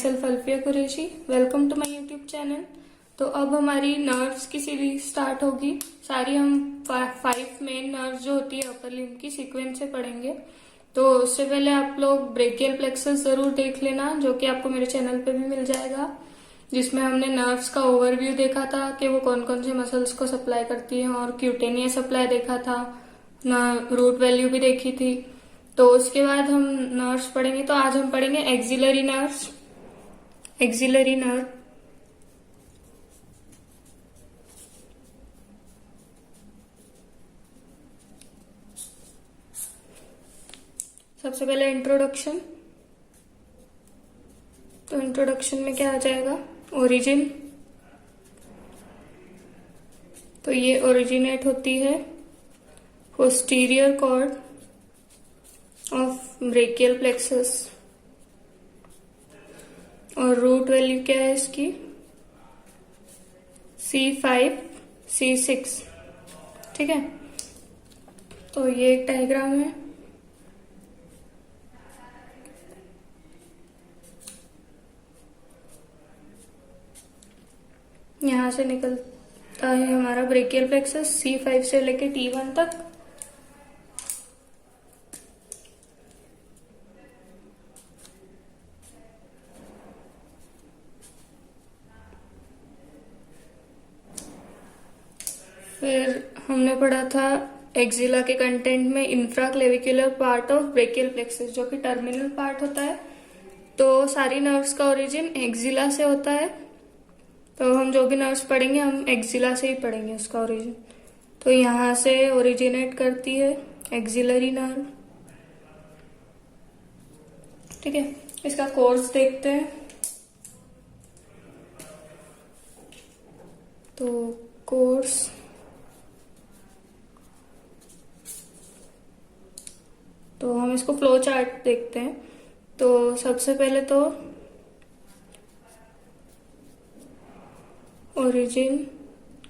Self Alfiya Qureshi. Welcome to my YouTube channel. तो अब हमारी नर्व्स की सीरीज स्टार्ट होगी। सारी हम 5 मेन नर्व्स जो होती है अपर लिम्ब की सीक्वेंस से पढ़ेंगे। तो उससे पहले आप लोग ब्रेकियल प्लेक्सस जरूर देख लेना, जो कि आपको मेरे चैनल पे भी मिल जाएगा, जिसमें हमने नर्व्स का ओवरव्यू देखा था कि वो कौन कौन से मसल्स को सप्लाई करती है, और क्यूटेनियस सप्लाई देखा था ना, रूट वैल्यू भी देखी थी। तो उसके बाद हम नर्व्स पढ़ेंगे। तो आज हम पढ़ेंगे एक्सिलरी नर्व्स। एक्सिलरी नर्व सबसे पहले इंट्रोडक्शन। तो इंट्रोडक्शन में क्या आ जाएगा? ओरिजिन। तो ये ओरिजिनेट होती है posterior cord of brachial plexus, और रूट वैल्यू क्या है इसकी? C5 C6। ठीक है, तो ये एक डायग्राम है। यहां से निकलता है हमारा ब्रेकियल प्लेक्सस C5 से लेके T1 तक। फिर हमने पढ़ा था एक्सिला के कंटेंट में इंफ्राक्लेविकुलर पार्ट ऑफ ब्रेकियल प्लेक्सस, जो कि टर्मिनल पार्ट होता है। तो सारी नर्व्स का ओरिजिन एक्सिला से होता है। तो हम जो भी नर्व्स पढ़ेंगे हम एक्सिला से ही पढ़ेंगे उसका ओरिजिन। तो यहां से ओरिजिनेट करती है एक्सिलरी नर्व। ठीक है, इसका कोर्स देखते हैं। तो कोर्स तो हम इसको फ्लो चार्ट देखते हैं। तो सबसे पहले तो ओरिजिन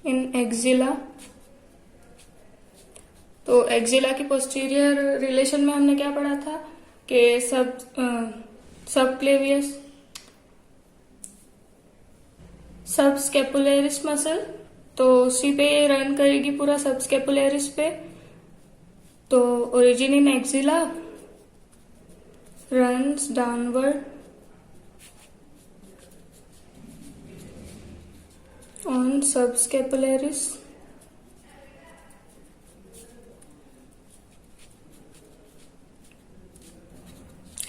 इन एक्सिला। तो एक्सिला की पोस्टीरियर रिलेशन में हमने क्या पढ़ा था कि सब क्लेवियस सब स्केपुलरिस मसल, तो उसी पे रन करेगी पूरा सब स्केपुलरिस पे। तो origin in axilla runs downward on subscapularis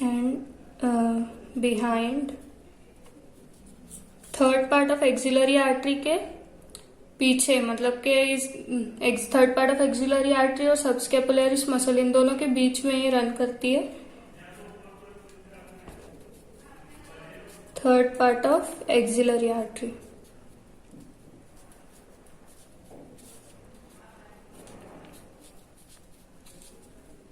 and behind third part of axillary artery के पीछे, मतलब के इस third part of axillary artery और सबस्केपुलरिस मसल, इन दोनों के बीच में ये रन करती है। Third part of axillary artery.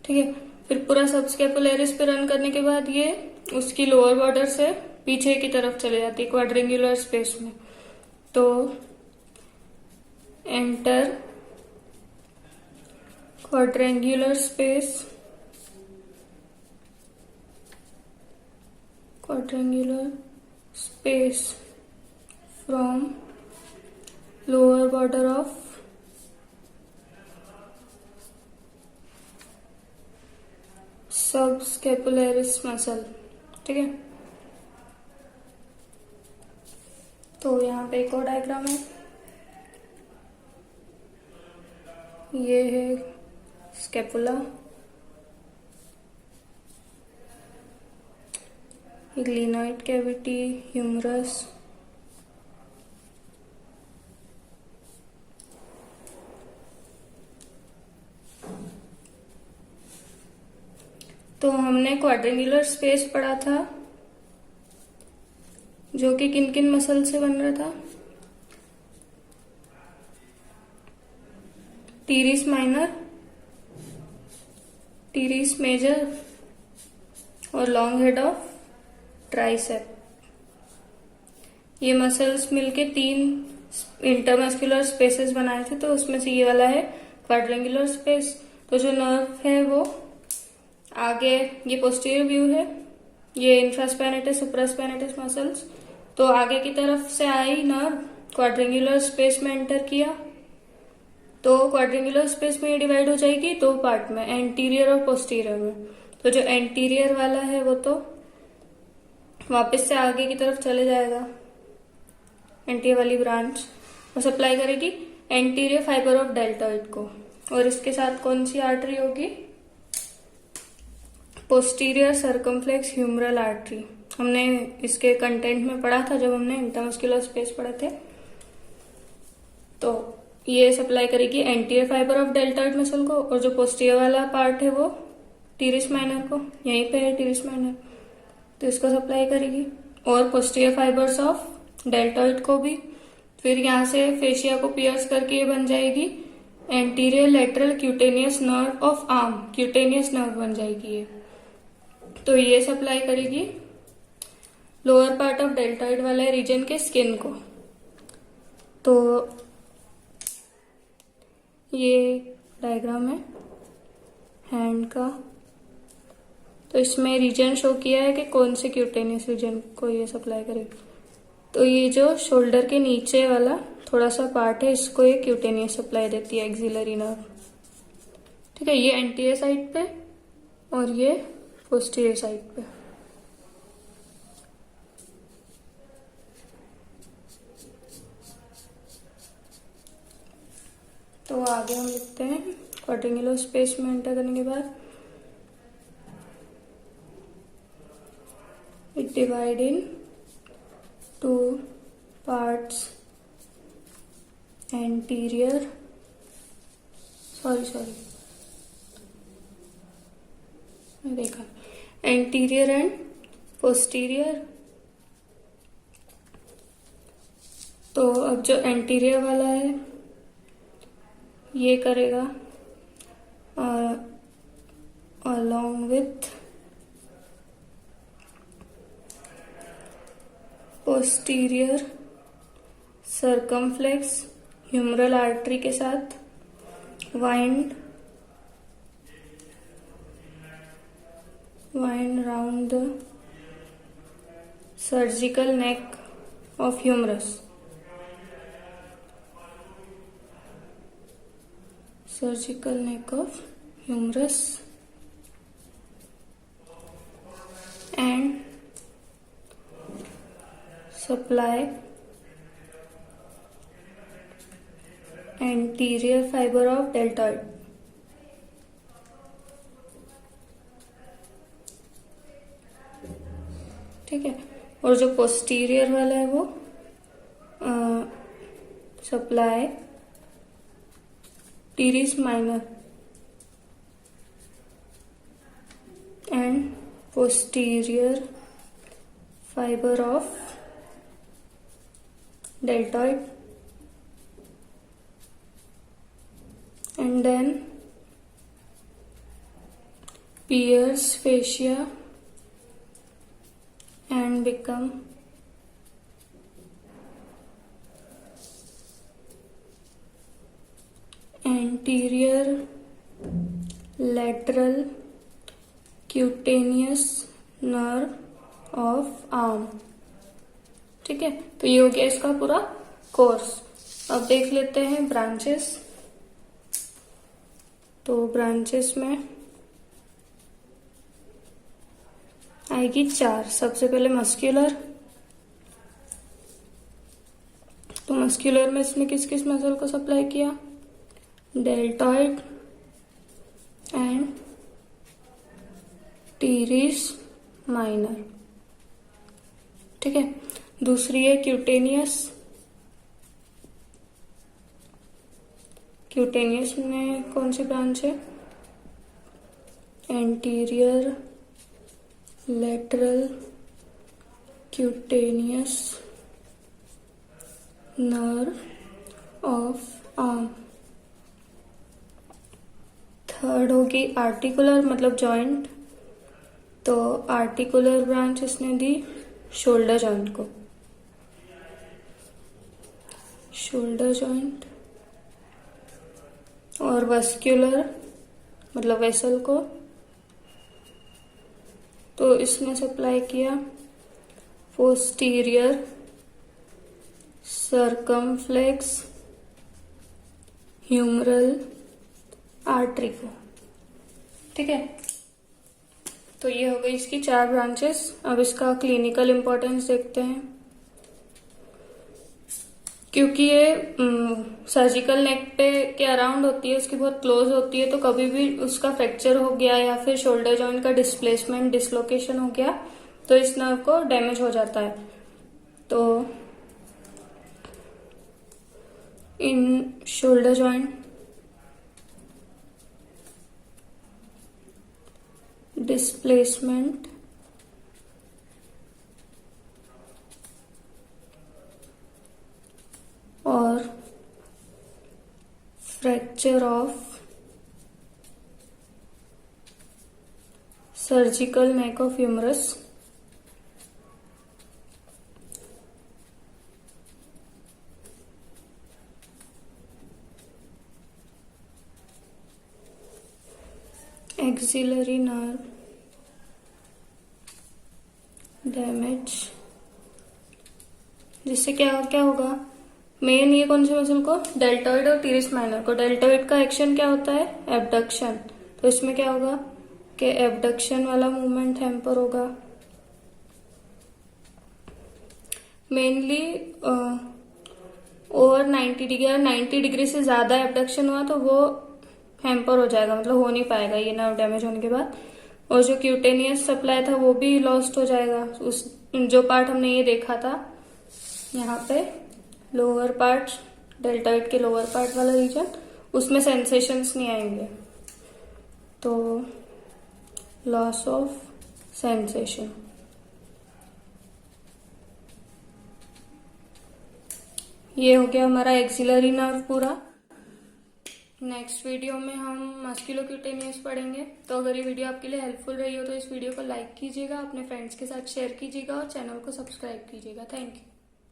ठीक है, फिर पूरा सबस्केपुलरिस पे रन करने के बाद ये उसकी लोअर बॉर्डर से पीछे की तरफ चले जाती है क्वाड्रेंगुलर स्पेस में। तो enter quadrangular space, quadrangular space from lower border of subscapularis muscle। ठीक है, तो यहाँ पे एक और डायग्राम है। ये है स्केपुला, ग्लिनॉइड कैविटी, ह्यूमरस। तो हमने क्वाड्रेंगुलर स्पेस पढ़ा था, जो कि किन किन मसल से बन रहा था? टीरिस माइनर, टीरिस मेजर और लॉन्ग हेड ऑफ ट्राइसेप। ये मसल्स मिलके 3 इंटरमस्कुलर स्पेसेस बनाए थे, तो उसमें से ये वाला है क्वाड्रेंगुलर स्पेस। तो जो नर्व है वो आगे, ये पोस्टीरियर व्यू है, ये इंफ्रास्पाइनेटस सुप्रास्पाइनेटस मसल्स। तो आगे की तरफ से आई नर्व, क्वाड्रेंगुलर स्पेस में एंटर किया, तो क्वाड्रेंगुलर स्पेस में ये डिवाइड हो जाएगी दो पार्ट में, एंटीरियर और पोस्टीरियर में। तो जो एंटीरियर वाला है वो तो वापस से आगे की तरफ चले जाएगा, एंटीरियर वाली ब्रांच वो सप्लाई करेगी एंटीरियर फाइबर ऑफ डेल्टॉइड को। और इसके साथ कौन सी आर्टरी होगी? Posterior circumflex humeral artery. हमने इसके कंटेंट में पढ़ा था जब हमने इंटरमस्कुलर स्पेस पढ़े थे। तो ये सप्लाई करेगी anterior fibre of deltoid muscle को, और जो पोस्टीरियर वाला पार्ट है वो टीरिस माइनर को, यहीं पे है टीरिस माइनर, तो इसको सप्लाई करेगी। और पोस्टीरियर फाइबर्स ऑफ डेल्टॉइड को भी। फिर यहाँ से फेशिया को पियर्स करके ये बन जाएगी anterior lateral cutaneous nerve of arm, cutaneous nerve बन जाएगी ये। तो ये सप्लाई करेगी लोअर पार्ट ऑफ डेल्टॉइड वाले रीजन के स्किन को। तो ये डायग्राम है हैंड का, तो इसमें रीजन शो किया है कि कौन से क्यूटेनियस रीजन को ये सप्लाई करेगी। तो ये जो शोल्डर के नीचे वाला थोड़ा सा पार्ट है, इसको ये क्यूटेनियस सप्लाई देती है, एक्सिलरी नर्व। ठीक है, ये एंटीरियर साइड पे और ये पोस्टीरियर साइड पे। तो आगे हम लिखते हैं क्वाड्रेंगुलर स्पेस में एंटर करने के बाद it divide in two parts, anterior देखा एंटीरियर एंड पोस्टीरियर। तो अब जो एंटीरियर वाला है ये करेगा along with posterior circumflex humeral artery के साथ wind round the surgical neck of humerus, surgical neck of humerus and supply anterior fiber of deltoid। ठीक है, और जो पोस्टीरियर वाला है वो supply teres minor and posterior fiber of deltoid, and then pierce fascia and become anterior lateral cutaneous nerve of arm. ठीक है, तो ये हो गया इसका पूरा कोर्स। अब देख लेते हैं ब्रांचेस। तो ब्रांचेस में आएगी 4। सबसे पहले मस्क्यूलर। तो मस्क्यूलर में इसने किस किस मसल को सप्लाई किया? Deltoid and teres minor. ठीक है, दूसरी है क्यूटेनियस। क्यूटेनियस में कौन सी ब्रांच है? Anterior lateral cutaneous nerve of arm. Third होगी आर्टिकुलर, मतलब जॉइंट। तो आर्टिकुलर ब्रांच इसने दी शोल्डर जॉइंट को, शोल्डर जॉइंट। और वस्क्युलर मतलब वेसल को, तो इसमें सप्लाई किया पोस्टीरियर सर्कमफ्लेक्स ह्यूमरल आर्टरी को। ठीक है, तो ये हो गई इसकी 4 ब्रांचेस। अब इसका क्लिनिकल इंपॉर्टेंस देखते हैं। क्योंकि ये सर्जिकल नेक पे के अराउंड होती है, उसकी बहुत क्लोज होती है, तो कभी भी उसका फ्रैक्चर हो गया या फिर शोल्डर जॉइंट का डिस्प्लेसमेंट डिसलोकेशन हो गया तो इस नर्व को डैमेज हो जाता है। तो इन शोल्डर जॉइंट डिस्प्लेसमेंट और fracture of surgical neck of humerus axillary nerve damage, जिससे क्या क्या होगा, मेन ये कौन से मसल को, डेल्टॉइड और टीरेस माइनर को। डेल्टॉइड का एक्शन क्या होता है, एबडक्शन, तो इसमें क्या होगा कि एबडक्शन वाला मूवमेंट हैम्पर होगा। मेनली ओवर 90 डिग्री, 90 डिग्री से ज्यादा एबडक्शन हुआ तो वो हैम्पर हो जाएगा, मतलब हो नहीं पाएगा ये नर्व डैमेज होने के बाद। और जो क्यूटेनियस सप्लाई था वो भी लॉस्ट हो जाएगा। उस जो पार्ट हमने ये देखा था यहाँ पे लोअर पार्ट, डेल्टॉइड के लोअर पार्ट वाला रीजन, उसमें सेंसेशंस नहीं आएंगे, तो लॉस ऑफ सेंसेशन। ये हो गया हमारा एक्सिलरी नर्व पूरा। नेक्स्ट वीडियो में हम मस्कुलोक्यूटेनियस पढ़ेंगे। तो अगर ये वीडियो आपके लिए हेल्पफुल रही हो तो इस वीडियो को लाइक कीजिएगा, अपने फ्रेंड्स के साथ शेयर कीजिएगा और चैनल को सब्सक्राइब कीजिएगा। Thank you.